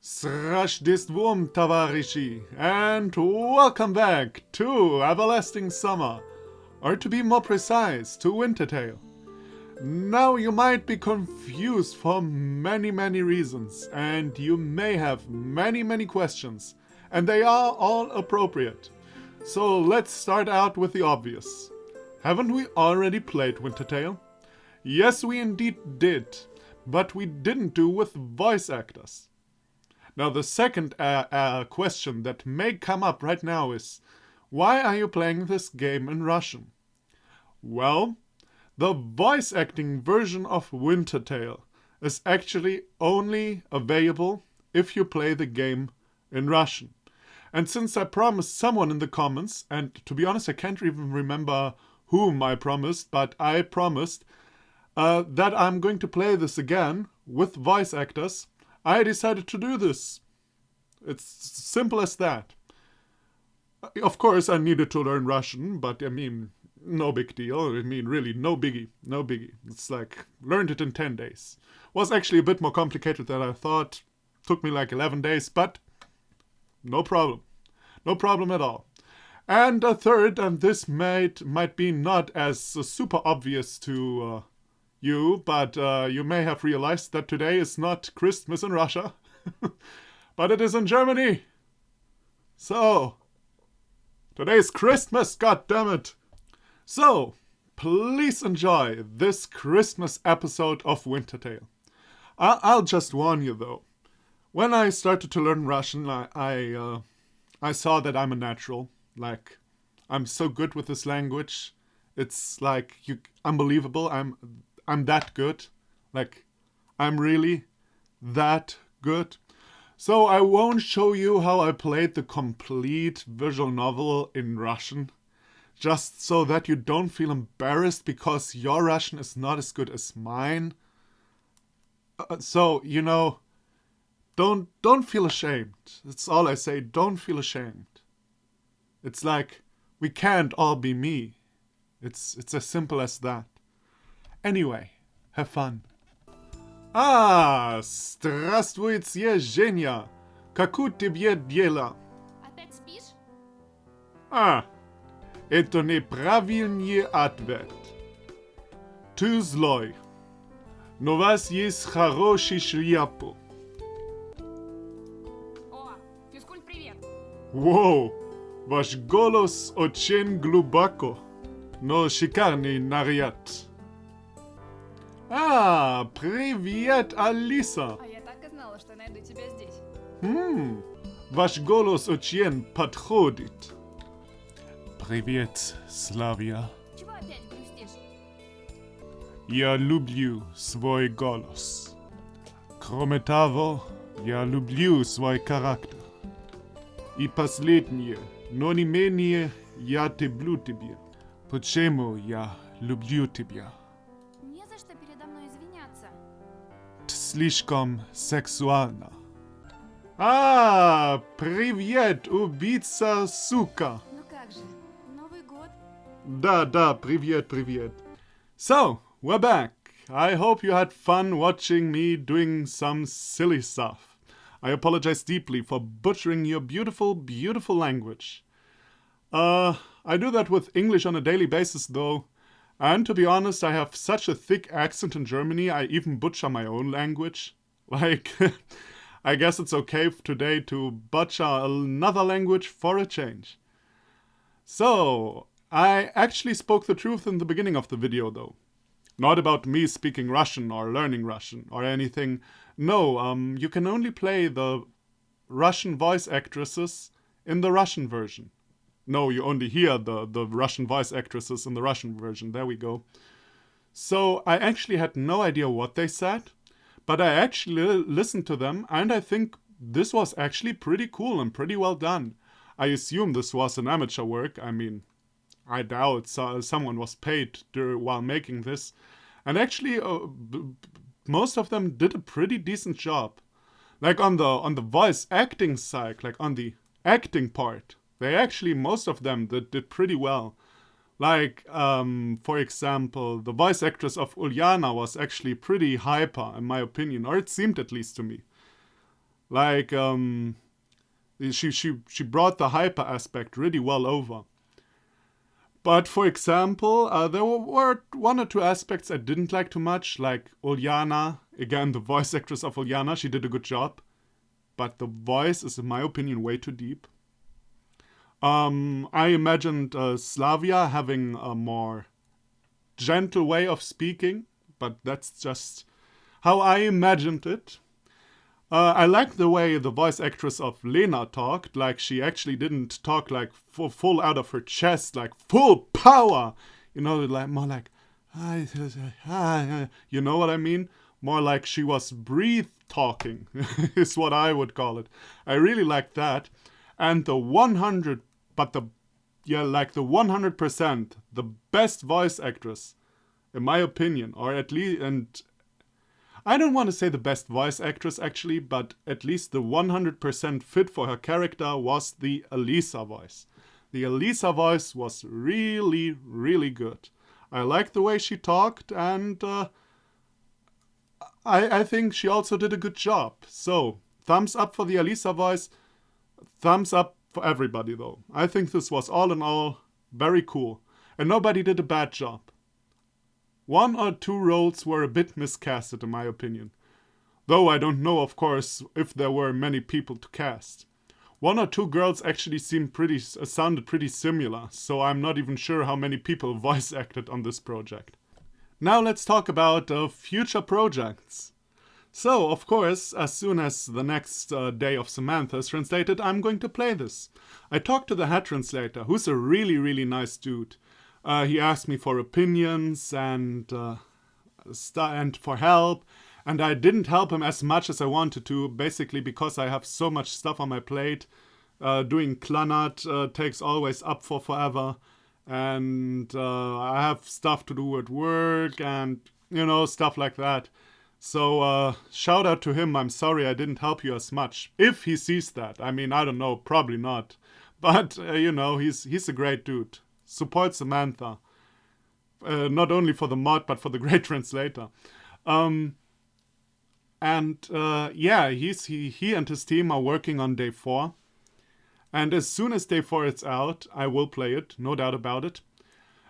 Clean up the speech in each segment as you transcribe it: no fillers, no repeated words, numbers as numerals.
S Rождеством, товарищи, and welcome back to Everlasting Summer, or to be more precise, to Wintertale. Now you might be confused for many reasons, and you may have many questions, and they are all appropriate. So let's start out with the obvious. Haven't we already played Wintertale? Yes, we indeed did, but we didn't do with voice actors. Now the second question that may come up right now is, why are you playing this game in Russian? Well, the voice acting version of Wintertale is actually only available if you play the game in Russian. And since I promised someone in the comments, and to be honest I can't even remember whom I promised, but I promised that I'm going to play this again with voice actors, I decided to do this. It's simple as that. Of course, I needed to learn Russian, but I mean, no big deal. I mean, really, no biggie. It's like, learned it in 10 days. Was actually a bit more complicated than I thought. Took me like 11 days, but no problem. No problem at all. And a third, and this might be not as super obvious to you, but you may have realized that today is not Christmas in Russia, but it is in Germany. So, today's Christmas, goddammit! So, please enjoy this Christmas episode of Wintertale. I'll just warn you though. When I started to learn Russian, I saw that I'm a natural. Like, I'm so good with this language. It's like unbelievable. I'm that good. Like, I'm really that good. So I won't show you how I played the complete visual novel in Russian, just so that you don't feel embarrassed because your Russian is not as good as mine. So, you know, don't feel ashamed. That's all I say. Don't feel ashamed. It's like, we can't all be me. It's as simple as that. Anyway, have fun. Здравствуйте, Женя. Как у тебя дела? Опять спишь? Это неправильный ответ. Ты злой. Но у вас есть хороший шляпу. О, физкульт, привет! Воу, ваш голос очень глубоко, но шикарный наряд. Привет, Алиса. А я так и знала, что найду тебя здесь. Ваш голос очень подходит. Привет, Славия. Чего опять грустишь? Я люблю свой голос. Кроме того, я люблю свой характер. И последнее, но не менее, я люблю тебя. Почему я люблю тебя? Не за что передо мной извиняться. Слишком сексуально. Привет, убийца, сука. Ну как же, Новый год. Да, привет. So, we're back. I hope you had fun watching me doing some silly stuff. I apologize deeply for butchering your beautiful language. I do that with English on a daily basis though. And to be honest, I have such a thick accent in Germany, I even butcher my own language. Like, I guess it's okay today to butcher another language for a change. So, I actually spoke the truth in the beginning of the video though. Not about me speaking Russian or learning Russian or anything. No, you can only play the Russian voice actresses in the Russian version. No, you only hear the Russian voice actresses in the Russian version. There we go. So I actually had no idea what they said, but I actually listened to them, and I think this was actually pretty cool and pretty well done. I assume this was an amateur work. I mean, I doubt someone was paid while making this. And actually, most of them did a pretty decent job. Like on the voice acting side, like on the acting part, they actually, most of them did pretty well. Like, for example, the voice actress of Ulyana was actually pretty hyper, in my opinion, or it seemed at least to me. Like, she brought the hyper aspect really well over. But for example, there were one or two aspects I didn't like too much, like Uljana. Again, the voice actress of Uljana, she did a good job. But the voice is, in my opinion, way too deep. I imagined Slavia having a more gentle way of speaking, but that's just how I imagined it. I liked the way the voice actress of Lena talked, like she actually didn't talk like full out of her chest, like full power. You know, like more like, you know what I mean? More like she was breathe talking, is what I would call it. I really liked that. And the 100, but the 100%, the best voice actress, in my opinion, or at least, and I don't want to say the best voice actress actually, but at least the 100% fit for her character was the Elisa voice. The Elisa voice was really, really good. I liked the way she talked, and I think she also did a good job. So, thumbs up for the Elisa voice, thumbs up for everybody though. I think this was all in all very cool, and nobody did a bad job. One or two roles were a bit miscasted in my opinion. Though I don't know, of course, if there were many people to cast. One or two girls actually sounded pretty similar, so I'm not even sure how many people voice acted on this project. Now let's talk about future projects. So, of course, as soon as the next Day of Samantha is translated, I'm going to play this. I talked to the head translator, who's a really, really nice dude. He asked me for opinions and for help, and I didn't help him as much as I wanted to, basically because I have so much stuff on my plate. Doing Clannad takes always up for forever, and I have stuff to do at work and, you know, stuff like that. So, shout out to him. I'm sorry I didn't help you as much. If he sees that. I mean, I don't know. Probably not. But, you know, he's a great dude. Support Samantha. Not only for the mod, but for the great translator. He and his team are working on Day 4. And as soon as Day 4 is out, I will play it. No doubt about it.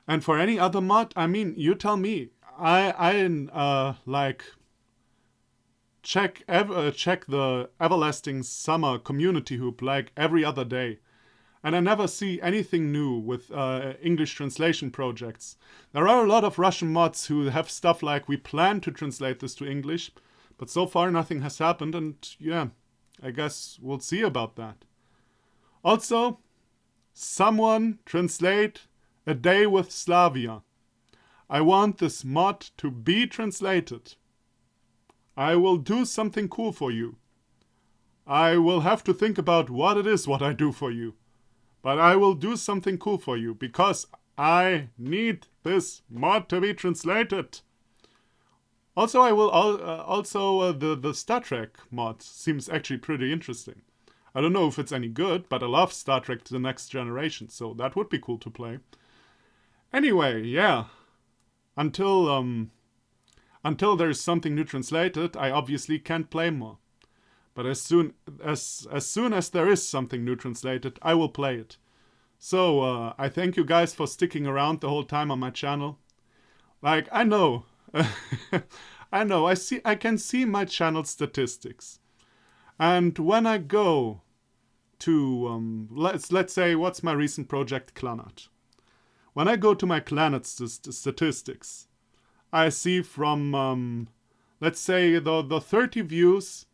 And for any other mod, I mean, you tell me. Check the Everlasting Summer community hoop like every other day. And I never see anything new with English translation projects. There are a lot of Russian mods who have stuff like, we plan to translate this to English, but so far nothing has happened, and yeah, I guess we'll see about that. Also, someone translate A Day with Slavia. I want this mod to be translated. I will do something cool for you. I will have to think about what it is what I do for you. But I will do something cool for you, because I need this mod to be translated. Also, I will the Star Trek mod seems actually pretty interesting. I don't know if it's any good, but I love Star Trek: The Next Generation, so that would be cool to play. Anyway, yeah. Until there's something new translated, I obviously can't play more. But as soon as there is something new translated, I will play it. So, I thank you guys for sticking around the whole time on my channel. Like, I know. I can see my channel statistics. And when I go to, let's say, what's my recent project, Clannad. When I go to my Clannad statistics, I see from, let's say, the 30 views,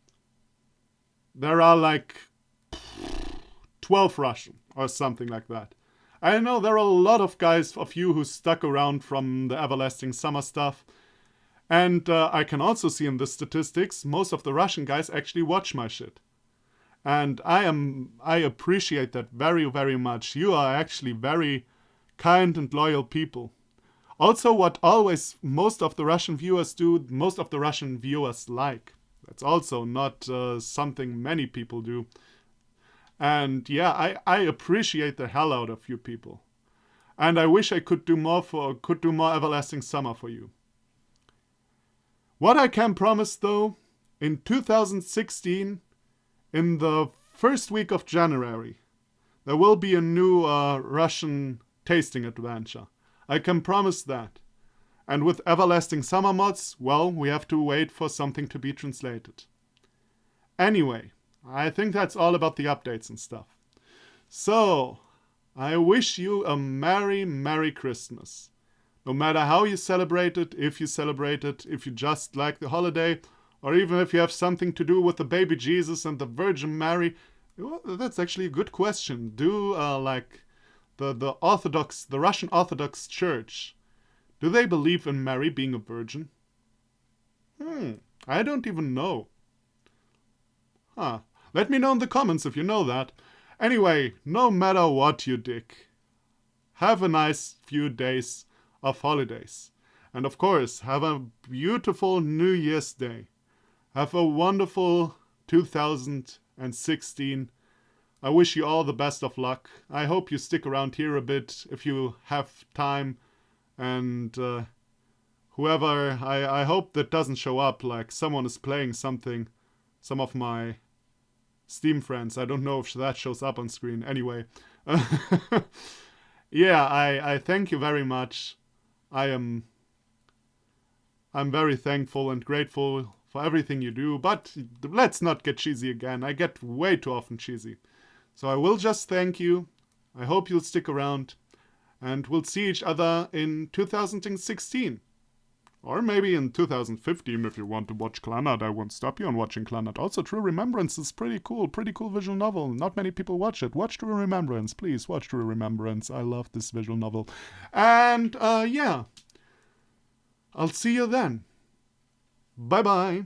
there are like 12 Russian or something like that. I know there are a lot of you who stuck around from the Everlasting Summer stuff. And I can also see in the statistics, most of the Russian guys actually watch my shit. And I appreciate that very, very much. You are actually very kind and loyal people. Also, what always most of the Russian viewers do, most of the Russian viewers like. That's also not something many people do. And yeah, I appreciate the hell out of you people. And I wish I could do more Everlasting Summer for you. What I can promise though, in 2016, in the first week of January, there will be a new Russian tasting adventure. I can promise that. And with Everlasting Summer mods, well, we have to wait for something to be translated. Anyway, I think that's all about the updates and stuff. So, I wish you a Merry, Merry Christmas. No matter how you celebrate it, if you celebrate it, if you just like the holiday, or even if you have something to do with the baby Jesus and the Virgin Mary. Well, that's actually a good question. Do like the Russian Orthodox Church, do they believe in Mary being a virgin? I don't even know. Let me know in the comments if you know that. Anyway, no matter what you dig, have a nice few days of holidays. And of course, have a beautiful New Year's Day. Have a wonderful 2016. I wish you all the best of luck. I hope you stick around here a bit if you have time. And whoever, I hope that doesn't show up like someone is playing something. Some of my Steam friends. I don't know if that shows up on screen. Anyway. Yeah, I thank you very much. I'm very thankful and grateful for everything you do, but let's not get cheesy again. I get way too often cheesy. So I will just thank you. I hope you'll stick around, and we'll see each other in 2016. Or maybe in 2015 if you want to watch Clannad. I won't stop you on watching Clannad. Also, True Remembrance is pretty cool visual novel. Not many people watch it. Watch True Remembrance, please. Watch True Remembrance. I love this visual novel. And, yeah. I'll see you then. Bye-bye.